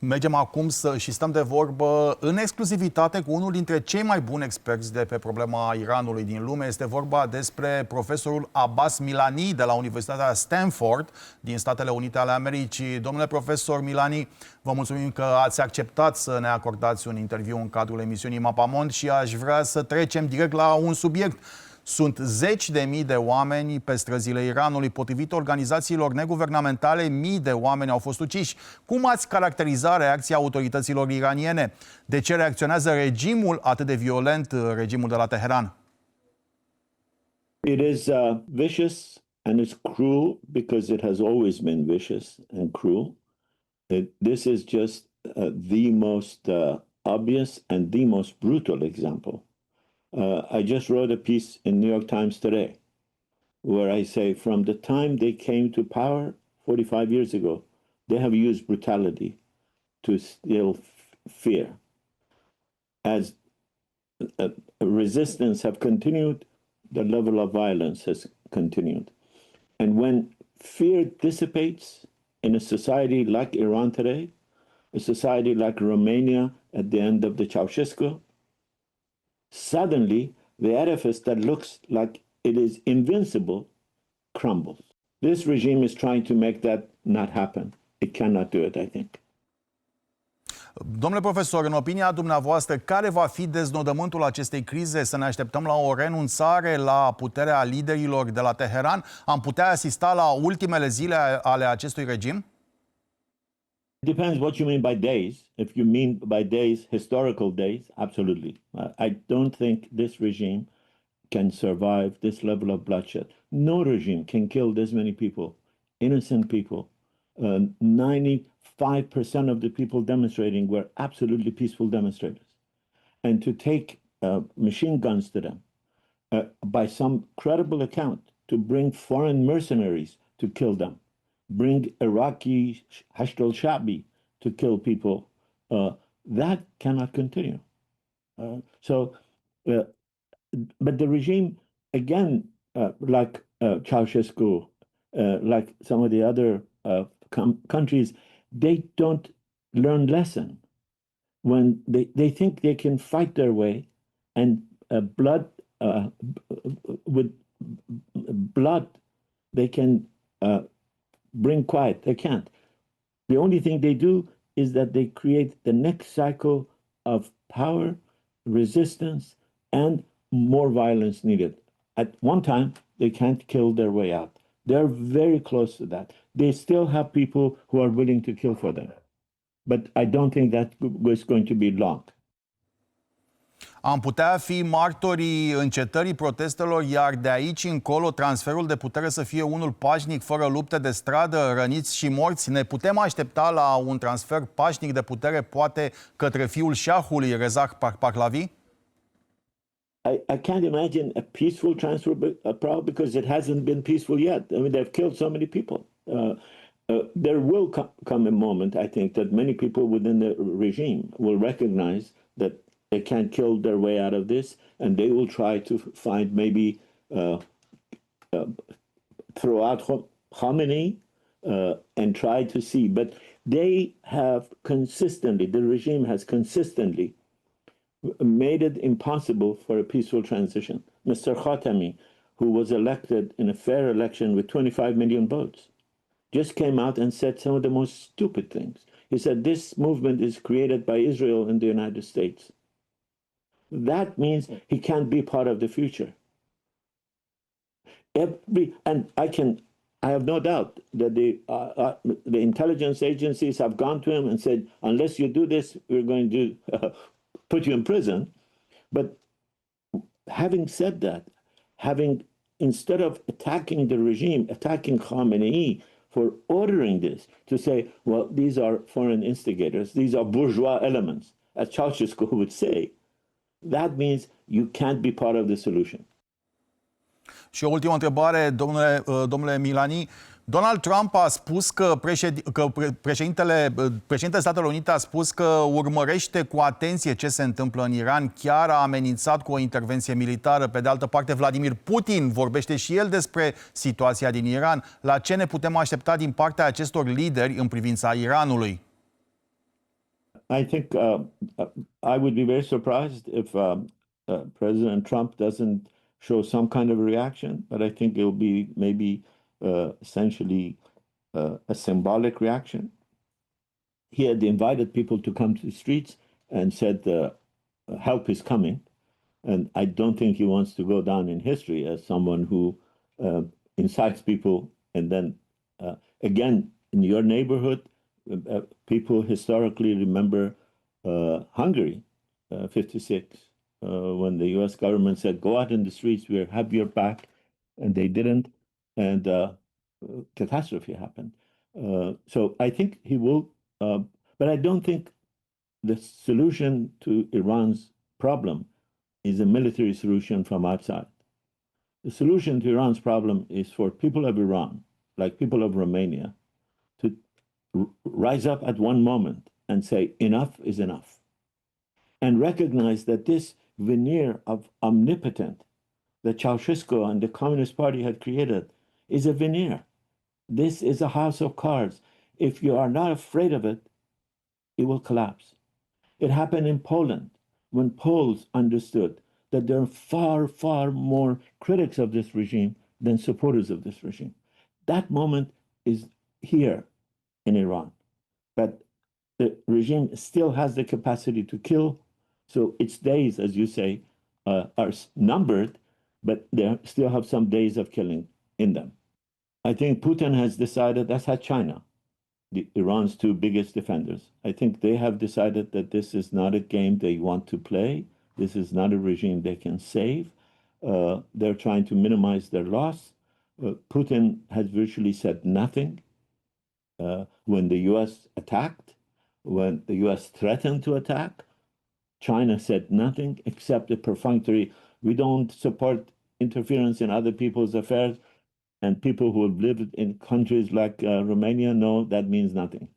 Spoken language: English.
Mergem acum și stăm de vorbă în exclusivitate cu unul dintre cei mai buni experți de pe problema Iranului din lume. Este vorba despre profesorul Abbas Milani de la Universitatea Stanford din Statele Unite ale Americii. Domnule profesor Milani, vă mulțumim că ați acceptat să ne acordați un interviu în cadrul emisiunii Mapamond și aș vrea să trecem direct la un subiect. Sunt zeci de mii de oameni pe străzile Iranului. Potrivit organizațiilor neguvernamentale, mii de oameni au fost uciși. Cum ați caracteriza reacția autorităților iraniene? De ce reacționează regimul atât de violent, regimul de la Teheran? It is vicious and it's cruel because it has always been vicious and cruel. This is just the most obvious and the most brutal example. I just wrote a piece in New York Times today where I say from the time they came to power 45 years ago, they have used brutality to instill fear. As resistance have continued, the level of violence has continued. And when fear dissipates in a society like Iran today, a society like Romania at the end of the Ceausescu, suddenly the edifice that looks like it is invincible crumbles. This regime is trying to make that not happen. It cannot do it, I think. Domnule profesor, în opinia dumneavoastră, care va fi deznodământul acestei crize? Să ne așteptăm la o renunțare la puterea liderilor de la Teheran? Am putea asista la ultimele zile ale acestui regim? It depends what you mean by days. If you mean by days, historical days, absolutely. I don't think this regime can survive this level of bloodshed. No regime can kill this many people, innocent people. 95% of the people demonstrating were absolutely peaceful demonstrators. And to take machine guns to them, by some credible account, to bring foreign mercenaries to kill them, bring Iraqi Hashd al-Shabi to kill people, that cannot continue. But the regime, again, like Ceausescu, like some of the other countries, they don't learn lesson. When they think they can fight their way and with blood, they can bring quiet. They can't. The only thing they do is that they create the next cycle of power, resistance, and more violence needed. At one time, they can't kill their way out. They're very close to that. They still have people who are willing to kill for them. But I don't think that is going to be long. Am putea fi martorii încetării protestelor, iar de aici încolo transferul de putere să fie unul pașnic, fără lupte de stradă, răniți și morți? Ne putem aștepta la un transfer pașnic de putere, poate către fiul șahului, Reza Pahlavi? I can't imagine a peaceful transfer because it hasn't been peaceful yet. I mean, they've killed so many people. There will come a moment, I think, that many people within the regime will recognize that they can't kill their way out of this, and they will try to find maybe throw out Khamenei and try to see. But they have consistently, the regime has consistently made it impossible for a peaceful transition. Mr. Khatami, who was elected in a fair election with 25 million votes, just came out and said some of the most stupid things. He said this movement is created by Israel and the United States. That means he can't be part of the future. And I have no doubt that the intelligence agencies have gone to him and said, unless you do this, we're going to put you in prison. But having said that, instead of attacking the regime, attacking Khamenei for ordering this, to say, well, these are foreign instigators, these are bourgeois elements, as Ceausescu would say, that means you can't be part of the solution. Și o ultimă întrebare, domnule Milani. Donald Trump a spus că președintele Statelor Unite a spus că urmărește cu atenție ce se întâmplă în Iran, chiar a amenințat cu o intervenție militară. Pe de altă parte, Vladimir Putin vorbește și el despre situația din Iran. La ce ne putem aștepta din partea acestor lideri în privința Iranului? I think I would be very surprised if President Trump doesn't show some kind of a reaction, but I think it will be maybe essentially a symbolic reaction. He had invited people to come to the streets and said, help is coming. And I don't think he wants to go down in history as someone who incites people. And then again, in your neighborhood, people historically remember Hungary, 56, when the US government said, go out in the streets, we have your back. And they didn't. And catastrophe happened. So I think he will, but I don't think the solution to Iran's problem is a military solution from outside. The solution to Iran's problem is for people of Iran, like people of Romania, to rise up at one moment and say, enough is enough. And recognize that this veneer of omnipotent that Ceausescu and the Communist Party had created is a veneer. This is a house of cards. If you are not afraid of it, it will collapse. It happened in Poland when Poles understood that there are far, far more critics of this regime than supporters of this regime. That moment is here in Iran. But the regime still has the capacity to kill. So its days, as you say, are numbered, but they still have some days of killing in them. I think Putin has decided, that's how China, Iran's two biggest defenders. I think they have decided that this is not a game they want to play. This is not a regime they can save. They're trying to minimize their loss. Putin has virtually said nothing. When the US attacked, when the US threatened to attack, China said nothing except a perfunctory, we don't support interference in other people's affairs. And people who have lived in countries like Romania know that means nothing.